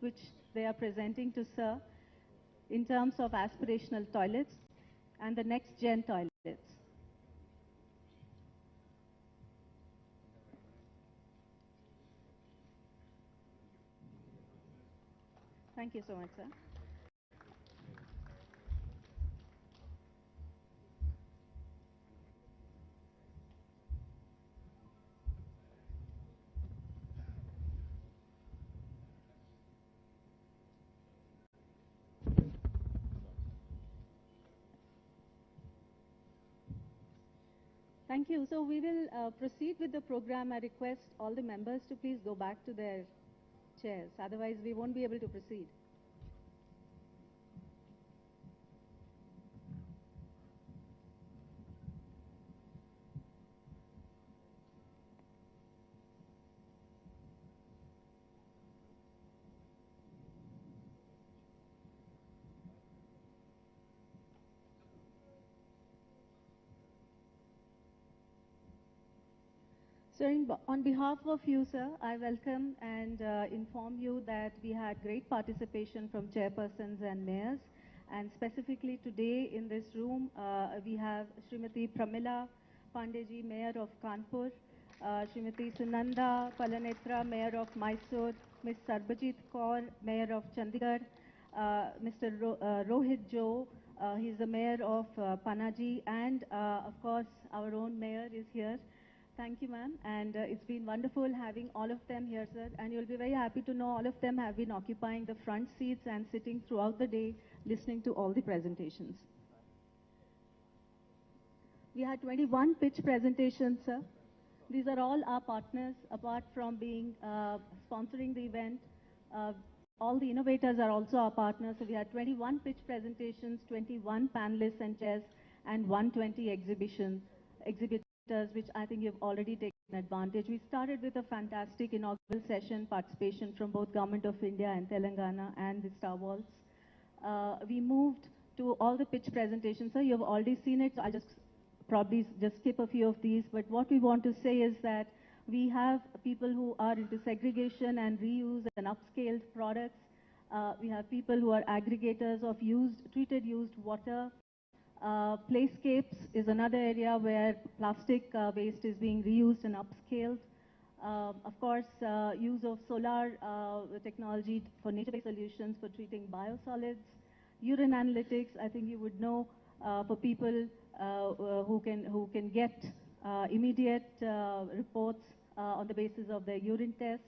which they are presenting to Sir in terms of aspirational toilets and the next gen toilets. Thank you so much, sir. Thank you. So we will proceed with the program. I request all the members to please go back to their chairs. Otherwise, we won't be able to proceed. So on behalf of you, sir, I welcome and inform you that we had great participation from chairpersons and mayors. And specifically today in this room, we have Srimati Pramila Pandeji, Mayor of Kanpur, Srimati Sunanda Palanetra, Mayor of Mysore, Ms. Sarbajit Kaur, Mayor of Chandigarh, Mr. Rohit Jo, he's the Mayor of Panaji, and of course our own Mayor is here. Thank you, ma'am. And it's been wonderful having all of them here, sir. And you'll be very happy to know all of them have been occupying the front seats and sitting throughout the day, listening to all the presentations. We had 21 pitch presentations, sir. These are all our partners, apart from being sponsoring the event. All the innovators are also our partners. So we had 21 pitch presentations, 21 panelists and chairs, and 120 exhibitors, which I think you've already taken advantage. We started with a fantastic inaugural session participation from both Government of India and Telangana and the Star Walls. We moved to all the pitch presentations. So you've already seen it. So I'll probably just skip a few of these. But what we want to say is that we have people who are into segregation and reuse and upscaled products. We have people who are aggregators of treated used water. Playscapes is another area where plastic waste is being reused and upscaled. Of course, use of solar technology for nature-based solutions for treating biosolids. Urine analytics, I think you would know, for people who can get immediate reports on the basis of their urine tests.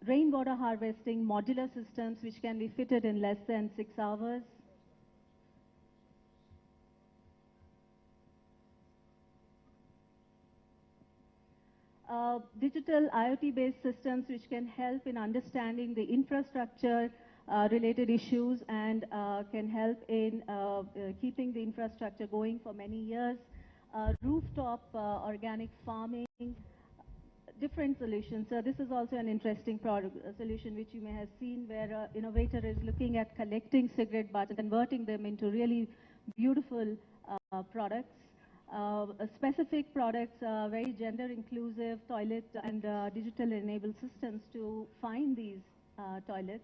Rainwater harvesting, modular systems which can be fitted in less than 6 hours. Digital IoT-based systems which can help in understanding the infrastructure related issues and can help in keeping the infrastructure going for many years. Rooftop organic farming, different solutions. So this is also an interesting solution which you may have seen, where an innovator is looking at collecting cigarette butts and converting them into really beautiful products. Specific products, very gender inclusive toilet and digital enabled systems to find these toilets.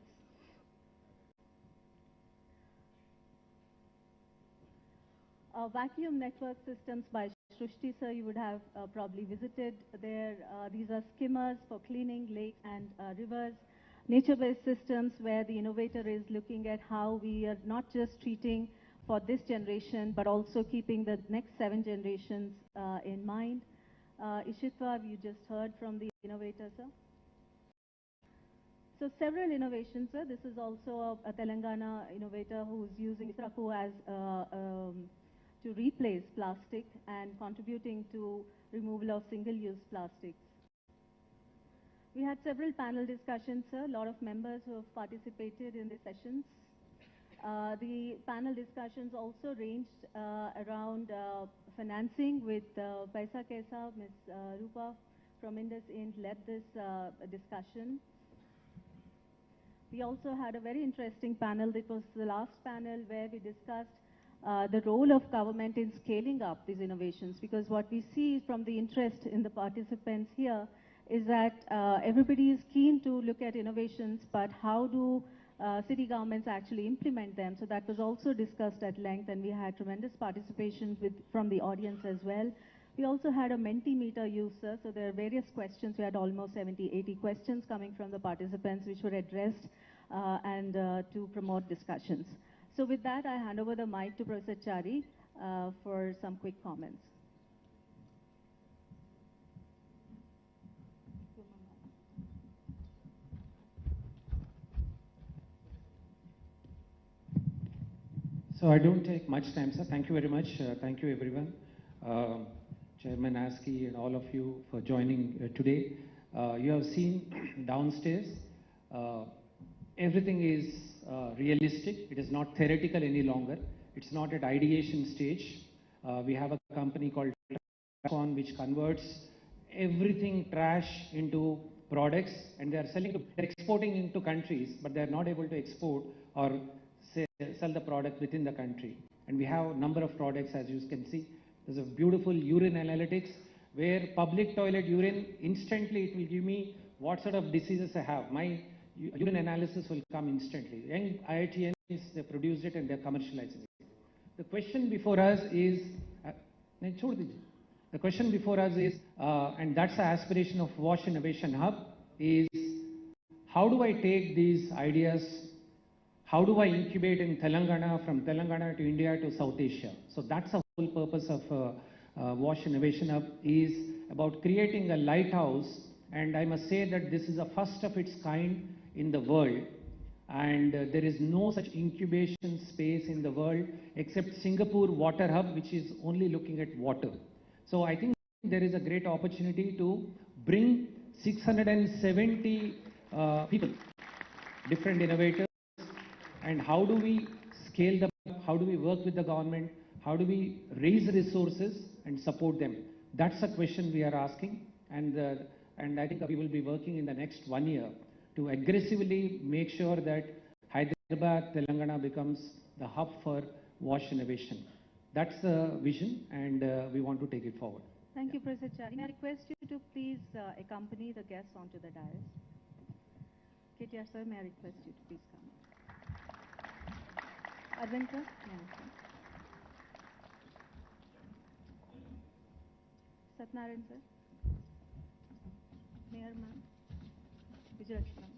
Vacuum network systems by Srushti, sir, you would have probably visited there. These are skimmers for cleaning lakes and rivers. Nature-based systems where the innovator is looking at how we are not just treating for this generation, but also keeping the next 7 generations in mind. Ishitwa, you just heard from the innovator, sir. So several innovations, sir. This is also a Telangana innovator who's using Saku as to replace plastic and contributing to removal of single-use plastics. We had several panel discussions, sir. A lot of members who have participated in the sessions. The panel discussions also ranged around financing with Paisa Kaisa. Ms. Rupa from IndusInd led this discussion. We also had a very interesting panel. It was the last panel where we discussed the role of government in scaling up these innovations, because what we see from the interest in the participants here is that everybody is keen to look at innovations, but how do city governments actually implement them? So that was also discussed at length, and we had tremendous participation from the audience as well. We also had a Mentimeter user, so there are various questions. We had almost 70, 80 questions coming from the participants, which were addressed and to promote discussions. So with that, I hand over the mic to Professor Chari for some quick comments. So I don't take much time, sir. Thank you very much. Thank you, everyone. Chairman Aski and all of you for joining today. You have seen downstairs, everything is realistic. It is not theoretical any longer. It's not at ideation stage. We have a company called which converts everything trash into products, and they are they're exporting into countries, but they are not able to export or sell the product within the country. And we have a number of products, as you can see. There's a beautiful urine analytics where public toilet urine, instantly it will give me what sort of diseases I have. My urine analysis will come instantly. Young IITians, they produced it and they're commercializing it. The question before us is, and that's the aspiration of Wash Innovation Hub, is how do I take these ideas, how do I incubate in Telangana, from Telangana to India to South Asia? So that's the whole purpose of Wash Innovation Hub, is about creating a lighthouse. And I must say that this is the first of its kind in the world. And there is no such incubation space in the world except Singapore Water Hub, which is only looking at water. So I think there is a great opportunity to bring 670 people, different innovators. And how do we scale them up? How do we work with the government? How do we raise resources and support them? That's a question we are asking. And I think we will be working in the next 1 year to aggressively make sure that Hyderabad, Telangana becomes the hub for wash innovation. That's the vision, and we want to take it forward. Thank you, Professor Chari. May I request you to please accompany the guests onto the dais? KTR sir, may I request you to please come? Arvind sir? Satnarayan sir? Mayor ma'am? Vijayalakshmi ma'am?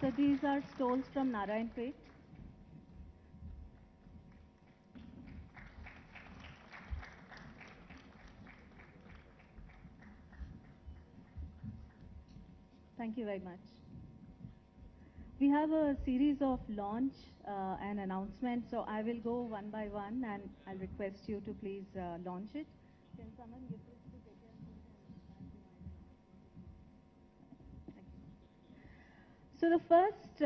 So these are stalls from Narayanpet. Thank you very much. We have a series of launch and announcements, so I will go one by one and I'll request you to please launch it. Can someone give this to KTR? Thank you. So the first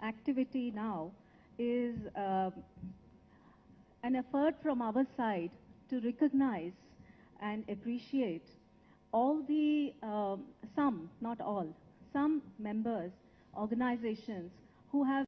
activity now is an effort from our side to recognize and appreciate all the, some, not all, some members, organizations who have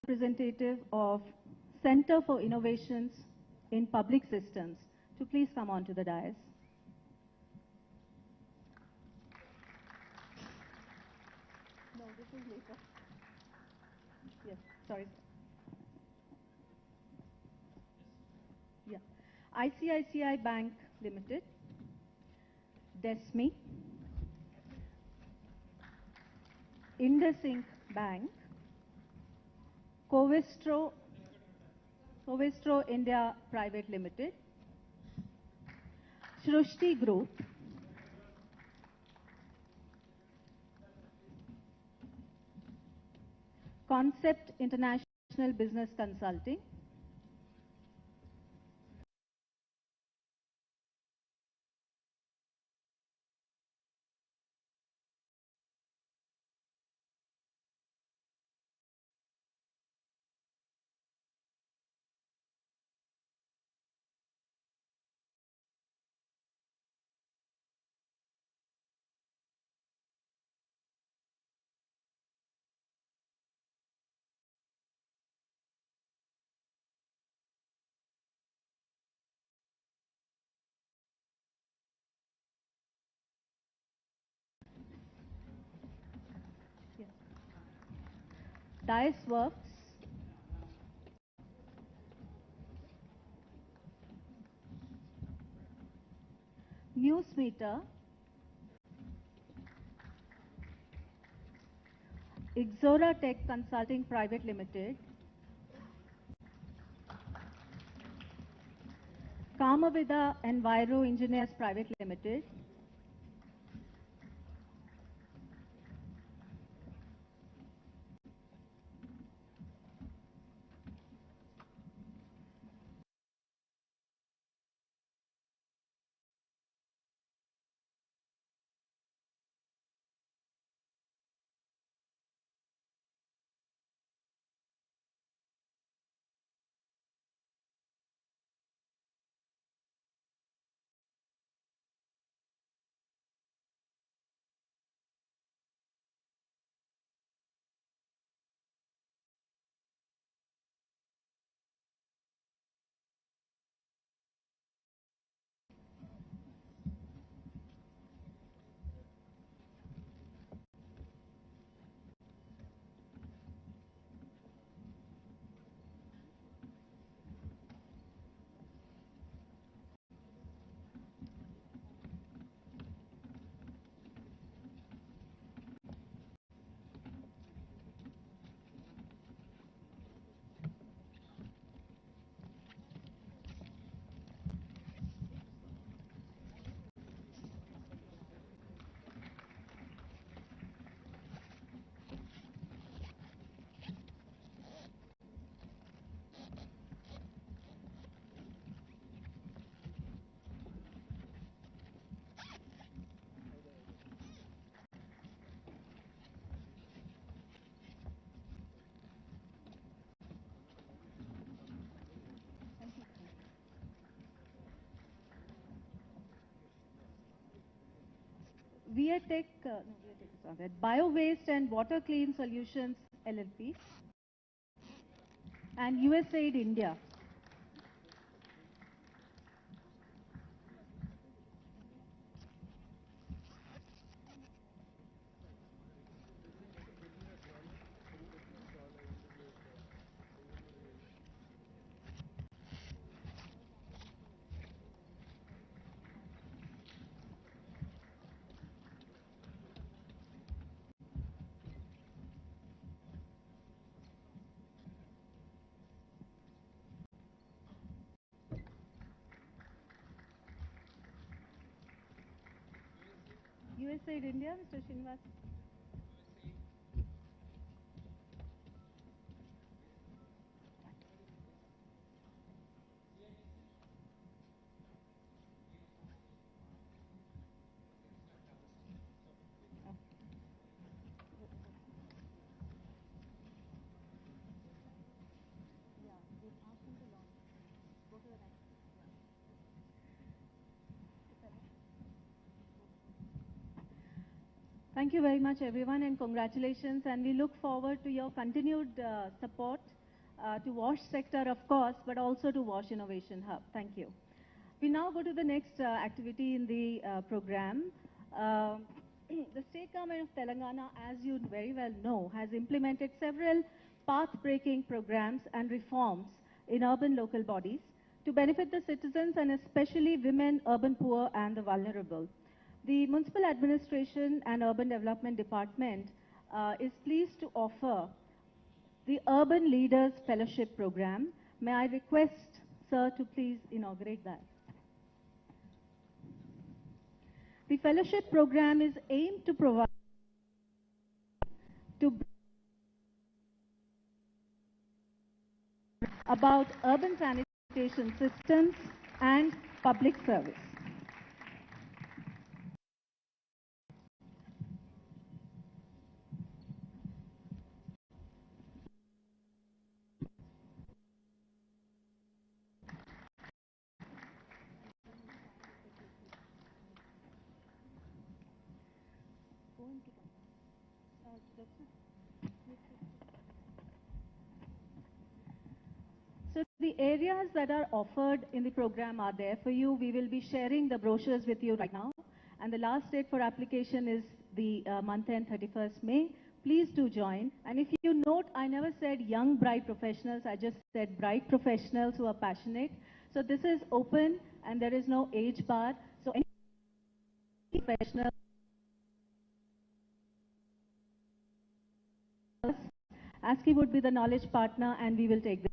representative of Center for Innovations in Public Systems, to please come on to the dais. No, this is later. Yes, sorry. Yeah. ICICI Bank Limited, DESMI, IndusInc Bank, Covestro India Private Limited, Shrushti Group, Concept International Business Consulting, yes. Dice Works, Newsmeter, Ixora Tech Consulting Private Limited, Kamavida Enviro Engineers Private Limited, Viatech, Viatech is not there. Bio Waste and Water Clean Solutions LLP, and USAID India. USAID India, Mr. Srinivas. Thank you very much, everyone, and congratulations. And we look forward to your continued support to WASH sector, of course, but also to WASH Innovation Hub. Thank you. We now go to the next activity in the program. Uh, the state government of Telangana, as you very well know, has implemented several path-breaking programs and reforms in urban local bodies to benefit the citizens and especially women, urban poor and the vulnerable. The Municipal Administration and Urban Development Department is pleased to offer the Urban Leaders Fellowship Program. May I request, sir, to please inaugurate that. The fellowship program is aimed to provide about urban sanitation systems and public service. So the areas that are offered in the program are there for you. We will be sharing the brochures with you right now. And the last date for application is the month end 31st May. Please do join. And if you note, I never said young bright professionals. I just said bright professionals who are passionate. So this is open and there is no age bar. So any professional ASCII would be the knowledge partner and we will take this.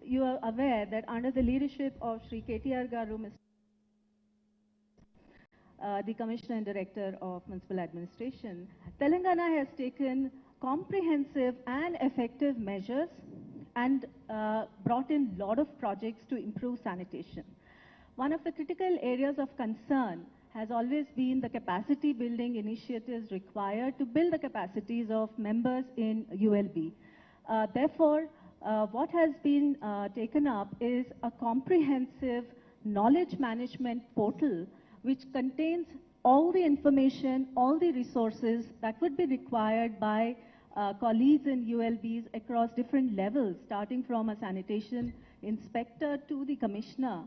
You are aware that under the leadership of Sri KTR Garu, the Commissioner and Director of Municipal Administration, Telangana has taken comprehensive and effective measures and brought in a lot of projects to improve sanitation. One of the critical areas of concern has always been the capacity building initiatives required to build the capacities of members in ULB. Therefore, what has been taken up is a comprehensive knowledge management portal which contains all the information, all the resources that would be required by colleagues in ULBs across different levels, starting from a sanitation inspector to the commissioner,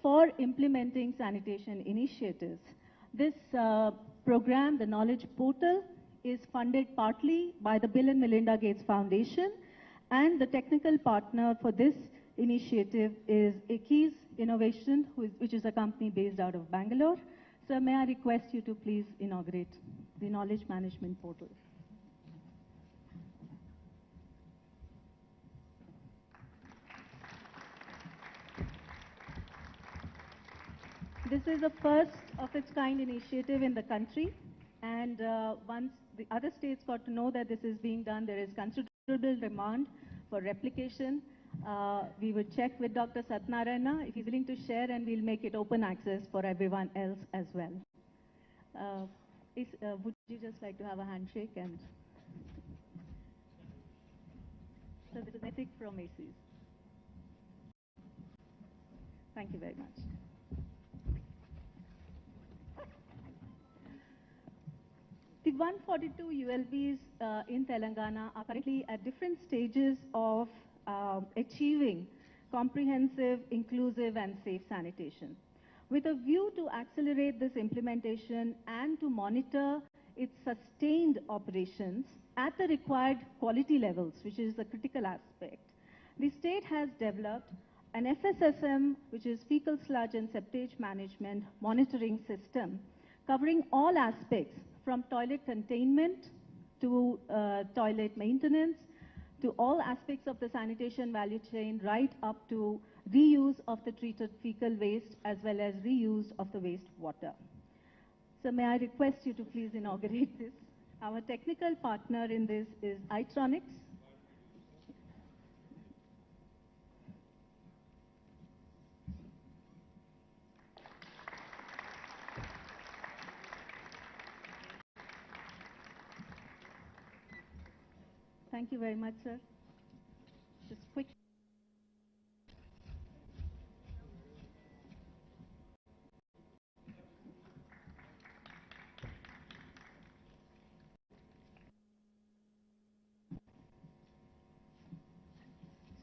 for implementing sanitation initiatives. This program, the Knowledge Portal, is funded partly by the Bill and Melinda Gates Foundation, and the technical partner for this initiative is ICICI Innovation, which is a company based out of Bangalore. So may I request you to please inaugurate the Knowledge Management Portal. This is the first of its kind initiative in the country, and once the other states got to know that this is being done, there is considerable demand for replication. We would check with Dr. Satnarayana if he's willing to share, and we'll make it open access for everyone else as well. Would you just like to have a handshake? And so this is Nitik from ACIS. Thank you very much. The 142 ULBs in Telangana are currently at different stages of achieving comprehensive, inclusive and safe sanitation. With a view to accelerate this implementation and to monitor its sustained operations at the required quality levels, which is the critical aspect, the state has developed an FSSM, which is Fecal Sludge and Septage Management Monitoring System, covering all aspects from toilet containment to toilet maintenance, to all aspects of the sanitation value chain, right up to reuse of the treated fecal waste as well as reuse of the wastewater. So may I request you to please inaugurate this. Our technical partner in this is Itronics. Thank you very much, sir. Just quick.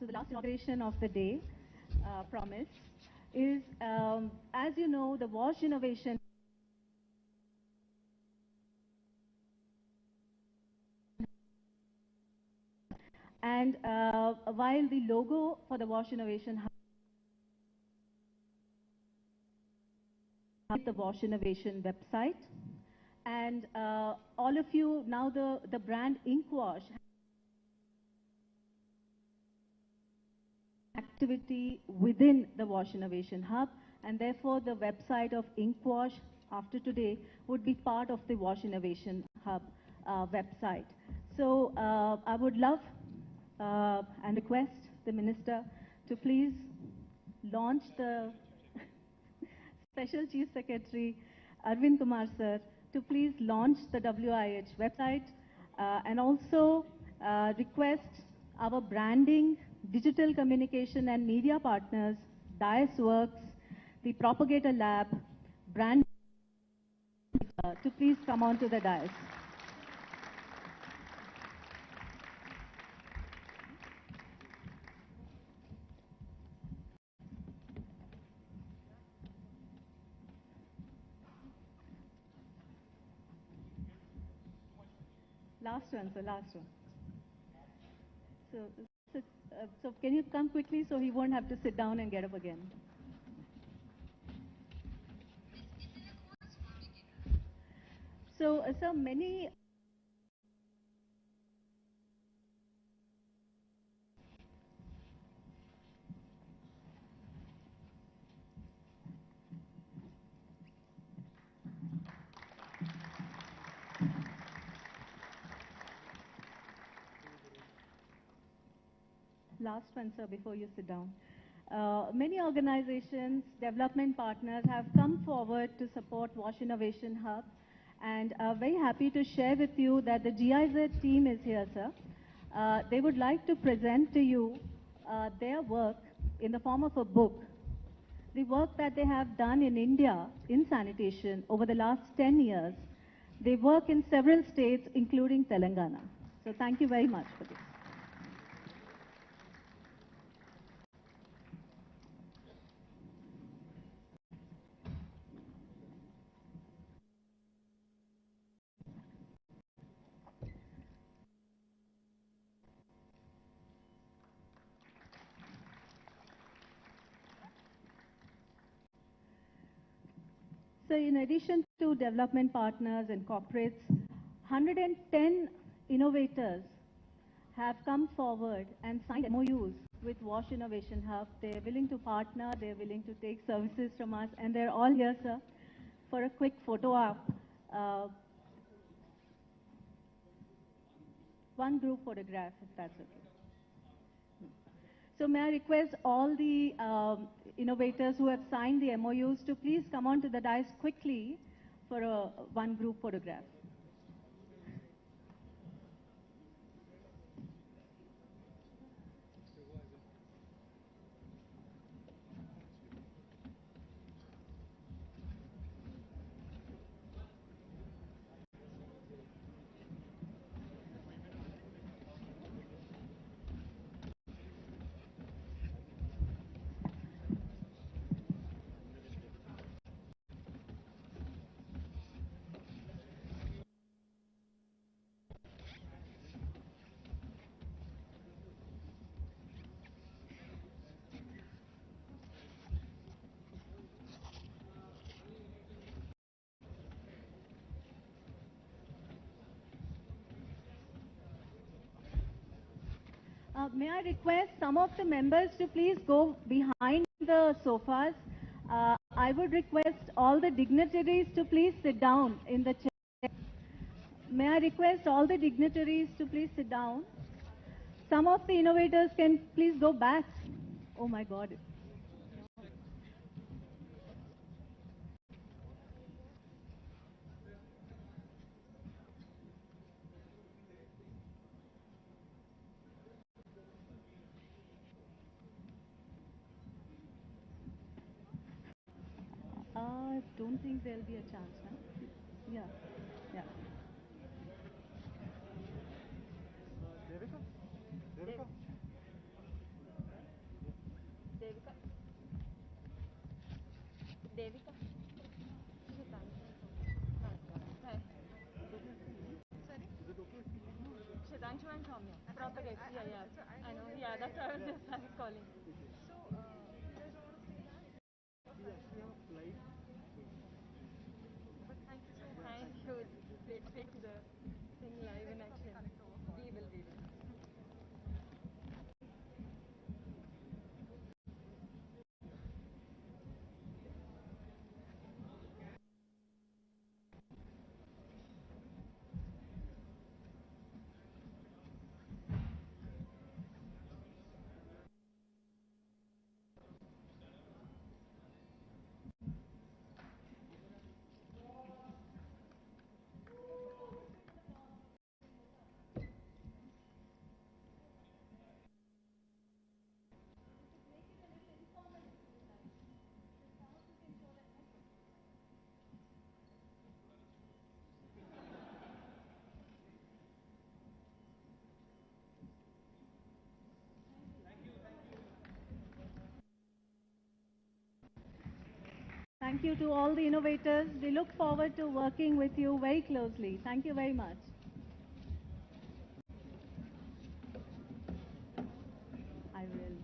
So the last inauguration of the day, promise, is, as you know, the Wash Innovation and while the logo for the Wash Innovation Hub is the Wash Innovation website, and all of you now the brand Inkwash activity within the Wash Innovation Hub, and therefore the website of Inkwash after today would be part of the Wash Innovation Hub website. So I would love and request the Minister to please launch the Special Chief Secretary Arvind Kumar sir to please launch the WIH website and also request our branding, digital communication and media partners, Dice Works, the Propagator Lab, brand to please come on to the dais. Last one, sir, last one. So can you come quickly so he won't have to sit down and get up again? So, sir, many last one, sir, before you sit down. Many organizations, development partners have come forward to support Wash Innovation Hub, and very happy to share with you that the GIZ team is here, sir. They would like to present to you their work in the form of a book. The work that they have done in India in sanitation over the last 10 years. They work in several states, including Telangana. So thank you very much for this. So in addition to development partners and corporates, 110 innovators have come forward and signed MOUs with Wash Innovation Hub. They're willing to partner, they're willing to take services from us, and they're all here, sir, for a quick photo op. One group photograph, if that's okay. So may I request all the innovators who have signed the MOUs to please come on to the dais quickly for a one group photograph. May I request some of the members to please go behind the sofas. I would request all the dignitaries to please sit down in the chair. May I request all the dignitaries to please sit down. Some of the innovators can please go back. Oh my God. I don't think there'll be a chance, huh? Yeah, yeah. Devika. Shitanshu and Soumya. Propagates. Yeah. I know. Yeah, that's why I was just calling. Thank you. Let's take the thing live in action. We will. Thank you to all the innovators. We look forward to working with you very closely. Thank you very much. I will.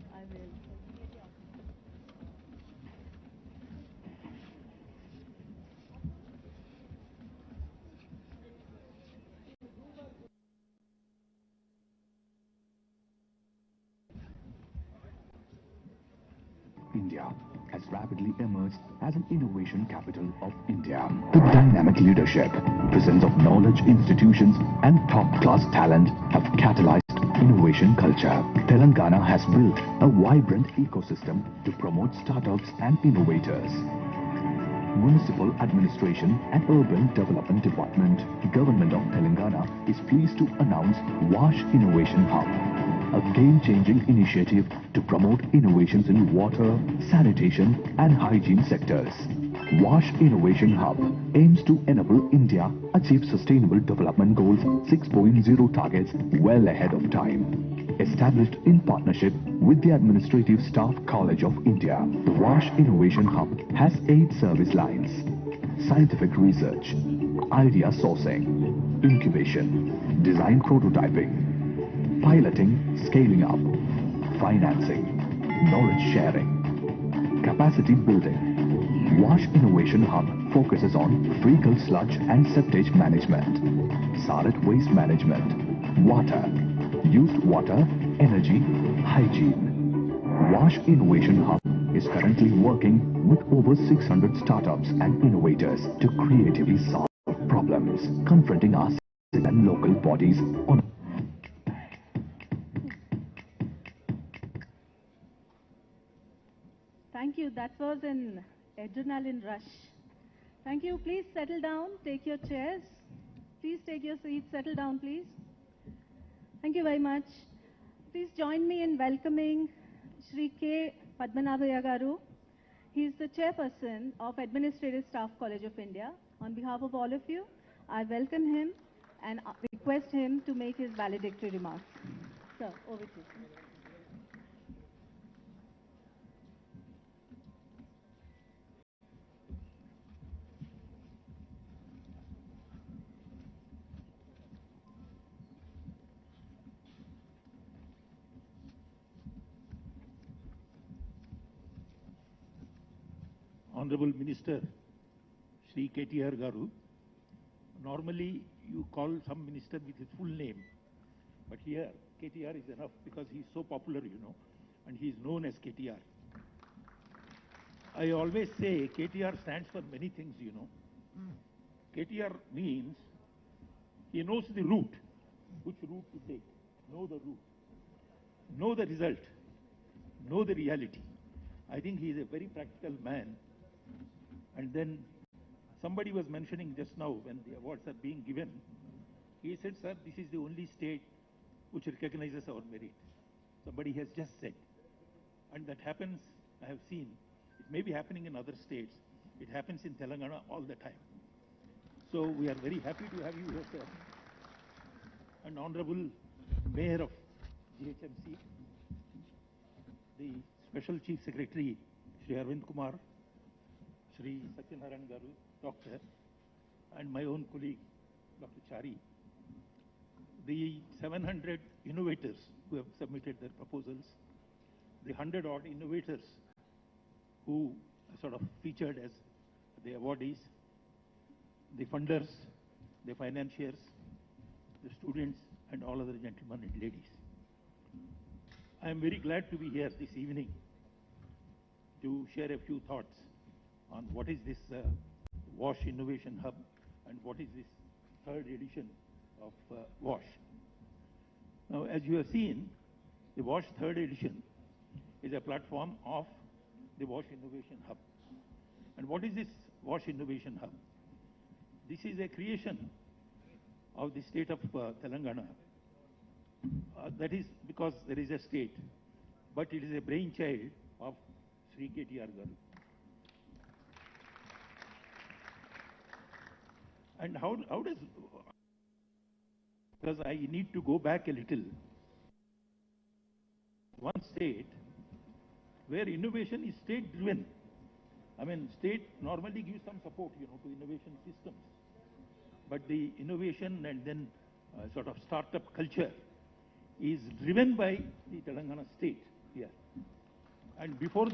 India has rapidly emerged as an innovation capital of India. The dynamic leadership, presence of knowledge institutions and top-class talent have catalyzed innovation culture. Telangana has built a vibrant ecosystem to promote startups and innovators. Municipal Administration and Urban Development Department, Government of Telangana is pleased to announce Wash Innovation Hub, a game-changing initiative to promote innovations in water, sanitation and hygiene sectors. Wash Innovation Hub aims to enable India achieve Sustainable Development Goals 6.0 targets well ahead of time. Established in partnership with the Administrative Staff College of India, the Wash Innovation Hub has 8 service lines: scientific research, idea sourcing, incubation, design prototyping, piloting, scaling up, financing, knowledge sharing, capacity building. Wash Innovation Hub focuses on fecal sludge and septage management, solid waste management, water, used water, energy, hygiene. Wash Innovation Hub is currently working with over 600 startups and innovators to creatively solve problems confronting us and local bodies on. Thank you. That was an adrenaline rush. Thank you. Please settle down. Take your chairs. Please take your seats. Settle down, please. Thank you very much. Please join me in welcoming Shri K. Padmanabhaya Garu. He is the chairperson of Administrative Staff College of India. On behalf of all of you, I welcome him and request him to make his valedictory remarks. Sir, over to you. Honorable Minister Shri KTR Garu, normally you call some minister with his full name, but here KTR is enough because he is so popular, and he is known as KTR. I always say KTR stands for many things, KTR means he knows the route, which route to take, know the route, know the result, know the reality. I think he is a very practical man. And then somebody was mentioning just now when the awards are being given, he said, sir, this is the only state which recognizes our merit. Somebody has just said. And that happens, I have seen, it may be happening in other states. It happens in Telangana all the time. So we are very happy to have you here, sir. And Honorable Mayor of GHMC, the Special Chief Secretary, Shri Arvind Kumar, Shri Satyanarayan Garu, Doctor, and my own colleague, Dr. Chari, the 700 innovators who have submitted their proposals, the 100-odd innovators who are sort of featured as the awardees, the funders, the financiers, the students, and all other gentlemen and ladies. I am very glad to be here this evening to share a few thoughts on what is this WASH Innovation Hub and what is this third edition of WASH. Now, as you have seen, the WASH third edition is a platform of the WASH Innovation Hub. And what is this WASH Innovation Hub? This is a creation of the state of Telangana. That is because there is a state, but it is a brainchild of Sri KTR Garu. And how does, because I need to go back a little, one state where innovation is state-driven. I mean, state normally gives some support, to innovation systems. But the innovation and then sort of startup culture is driven by the Telangana state here. And before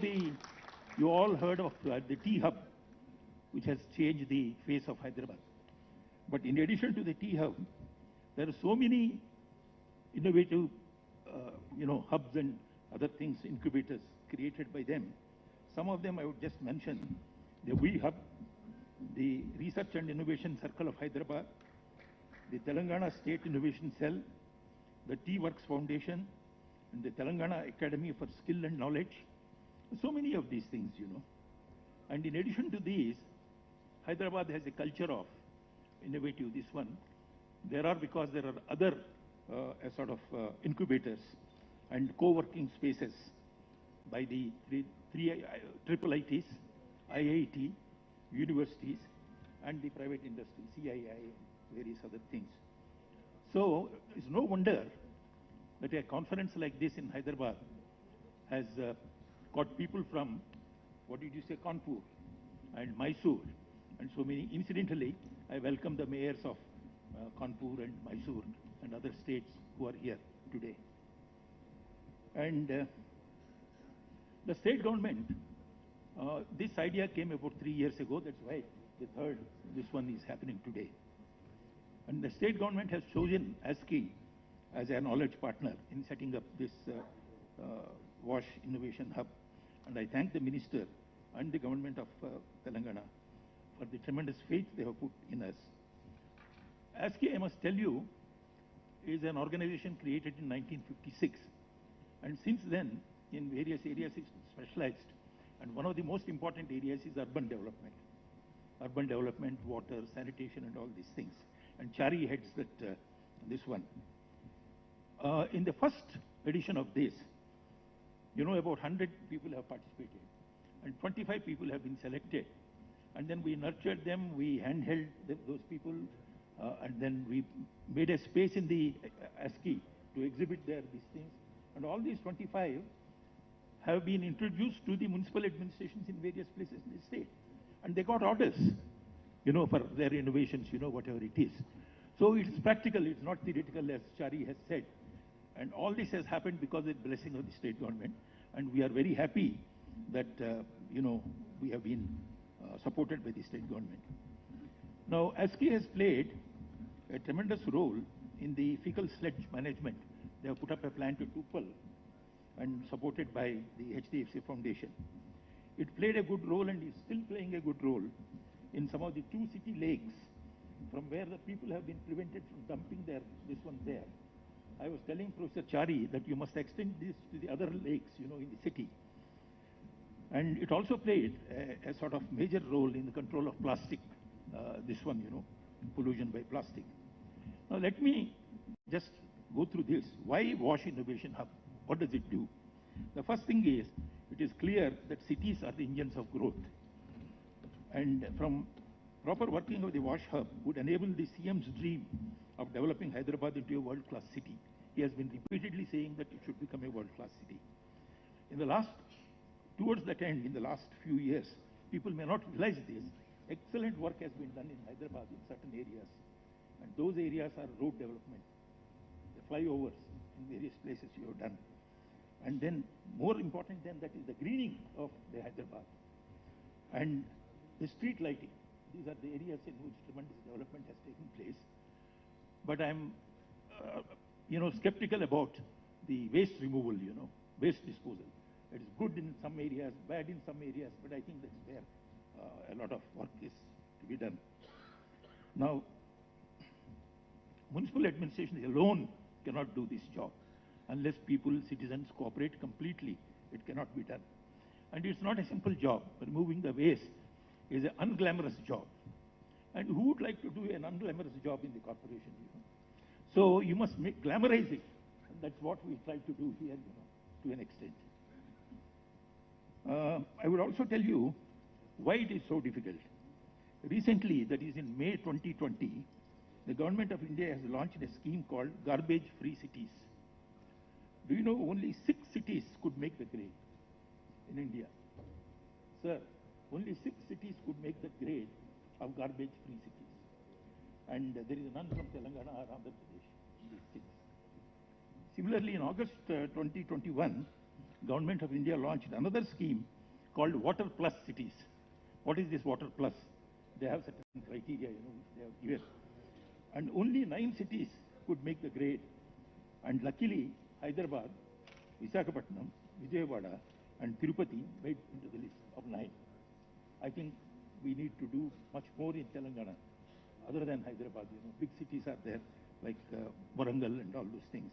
you all heard of the Tea Hub, which has changed the face of Hyderabad. But in addition to the Tea Hub, there are so many innovative, hubs and other things, incubators created by them. Some of them I would just mention: the We Hub, the Research and Innovation Circle of Hyderabad, the Telangana State Innovation Cell, the Tea Works Foundation, and the Telangana Academy for Skill and Knowledge. So many of these things, And in addition to these, Hyderabad has a culture of innovative, this one. Because there are other sort of incubators and co-working spaces by the three triple ITs, IIT, universities, and the private industry, CII, various other things. So it's no wonder that a conference like this in Hyderabad has got people from, what did you say, Kanpur and Mysore, and so many. Incidentally, I welcome the mayors of Kanpur and Mysore and other states who are here today. And the state government, this idea came about 3 years ago. That's why this one is happening today. And the state government has chosen ICICI as a knowledge partner in setting up this WASH Innovation Hub. And I thank the minister and the government of Telangana for the tremendous faith they have put in us. ICICI, I must tell you, is an organization created in 1956. And since then, in various areas, it's specialized. And one of the most important areas is urban development. Urban development, water, sanitation, and all these things. And Chari heads this one. In the first edition of this, about 100 people have participated. And 25 people have been selected. And then we nurtured them, we handheld those people, and then we made a space in the ICICI to exhibit these things. And all these 25 have been introduced to the municipal administrations in various places in the state. And they got orders, for their innovations, whatever it is. So it's practical, it's not theoretical, as Chari has said. And all this has happened because of the blessing of the state government. And we are very happy that, we have been supported by the state government. Now, ICICI has played a tremendous role in the fecal sludge management. They have put up a plant at Tupal and supported by the HDFC Foundation. It played a good role and is still playing a good role in some of the 2 city lakes from where the people have been prevented from dumping this one there. I was telling Professor Chari that you must extend this to the other lakes, in the city. And it also played a sort of major role in the control of plastic, this one, pollution by plastic. Now let me just go through this. Why WASH Innovation Hub? What does it do? The first thing is, it is clear that cities are the engines of growth. And from proper working of the WASH Hub would enable the CM's dream of developing Hyderabad into a world-class city. He has been repeatedly saying that it should become a world-class city. Towards that end, in the last few years, people may not realize this, excellent work has been done in Hyderabad in certain areas. And those areas are road development, the flyovers in various places you have done. And then more important than that is the greening of the Hyderabad and the street lighting. These are the areas in which tremendous development has taken place. But I'm, skeptical about the waste removal, waste disposal. It is good in some areas, bad in some areas, but I think that's where a lot of work is to be done. Now, municipal administration alone cannot do this job. Unless people, citizens cooperate completely, it cannot be done. And it's not a simple job. Removing the waste is an unglamorous job. And who would like to do an unglamorous job in the corporation? So you must glamorize it. And that's what we try to do here, to an extent. I would also tell you why it is so difficult. Recently, that is in May 2020, the government of India has launched a scheme called Garbage-Free Cities. Do you know only 6 cities could make the grade in India? Sir, only 6 cities could make the grade of garbage-free cities. And there is none from Telangana or Andhra Pradesh in these 6. Similarly, in August 2021, Government of India launched another scheme called Water Plus Cities. What is this Water Plus? They have certain criteria, which they have given. And only 9 cities could make the grade. And luckily, Hyderabad, Visakhapatnam, Vijayawada, and Tirupati made into the list of 9. I think we need to do much more in Telangana, other than Hyderabad. Big cities are there, like Warangal and all those things.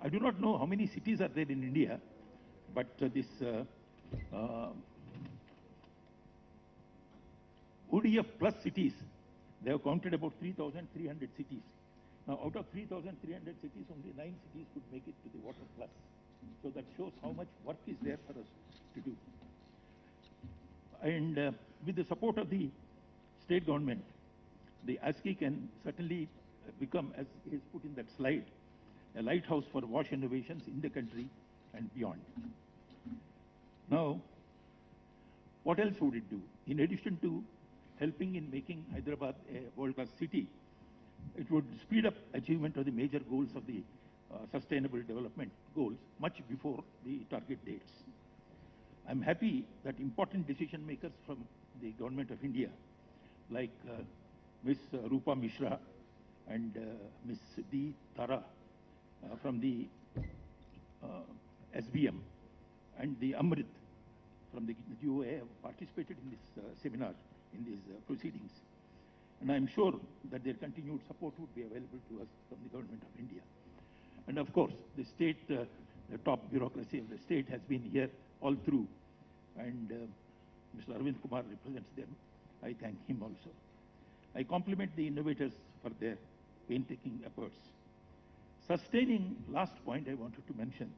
I do not know how many cities are there in India, but this ODF plus cities, they have counted about 3,300 cities. Now, out of 3,300 cities, only 9 cities could make it to the Water Plus. So that shows how much work is there for us to do. And with the support of the state government, the ICICI can certainly become, as is put in that slide, a lighthouse for wash innovations in the country and beyond. Now, what else would it do? In addition to helping in making Hyderabad a world-class city, it would speed up achievement of the major goals of the sustainable development goals much before the target dates. I'm happy that important decision makers from the Government of India, like Ms. Rupa Mishra and Ms. D. Tara from the SBM and the Amrit from the GOA have participated in this seminar, in these proceedings. And I'm sure that their continued support would be available to us from the Government of India. And of course, the state, the top bureaucracy of the state has been here all through. And Mr. Arvind Kumar represents them. I thank him also. I compliment the innovators for their painstaking efforts. Sustaining, last point I wanted to mention,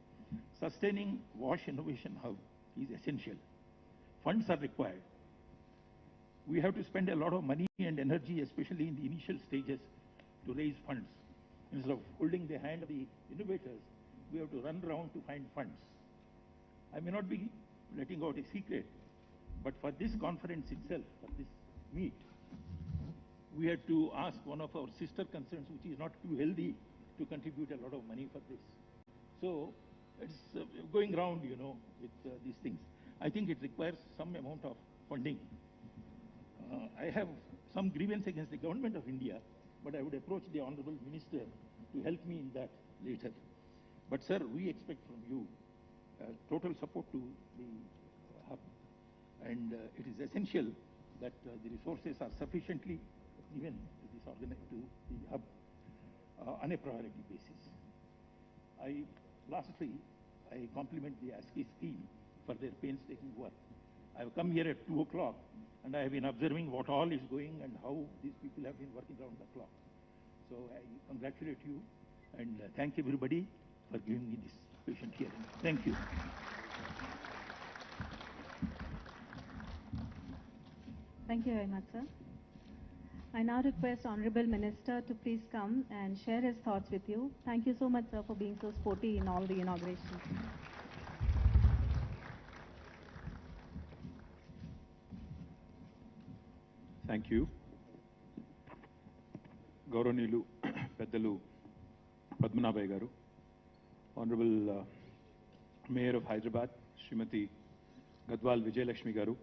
sustaining Wash Innovation Hub is essential. Funds are required. We have to spend a lot of money and energy, especially in the initial stages, to raise funds. Instead of holding the hand of the innovators, we have to run around to find funds. I may not be letting out a secret, but for this conference itself, for this meet, we had to ask one of our sister concerns, which is not too healthy, to contribute a lot of money for this. So it's going around, with these things. I think it requires some amount of funding. I have some grievance against the Government of India, but I would approach the Honorable Minister to help me in that later. But sir, we expect from you total support to the hub. And it is essential that the resources are sufficiently given to the hub on a priority basis. Lastly, I compliment the ASCII scheme for their painstaking work. I have come here at 2 o'clock and I have been observing what all is going and how these people have been working around the clock. So I congratulate you and thank everybody for giving me this patient hearing. Thank you. Thank you very much, sir. I now request Honorable Minister to please come and share his thoughts with you. Thank you so much, sir, for being so sporty in all the inaugurations. Thank you. Gauranilu Peddalu Padmanabhai Garu, Honorable Mayor of Hyderabad, Srimati Gadwal Vijayalakshmi Garu,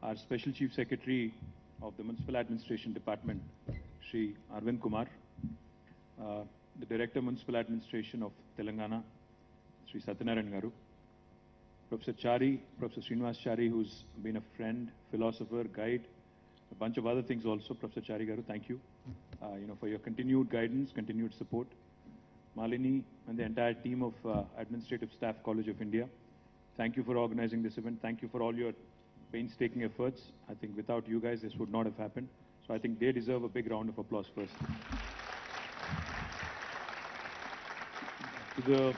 our Special Chief Secretary of the Municipal Administration Department, Shri Arvind Kumar, the Director Municipal Administration of Telangana, Shri Satyanarayan Garu, Professor Chari, Professor Srinivas Chari, who's been a friend, philosopher, guide, a bunch of other things also. Professor Chari Garu, thank you, for your continued guidance, continued support. Malini and the entire team of Administrative Staff College of India, thank you for organizing this event. Thank you for all your painstaking efforts. I think without you guys, this would not have happened. So I think they deserve a big round of applause first. To the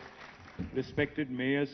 respected mayors,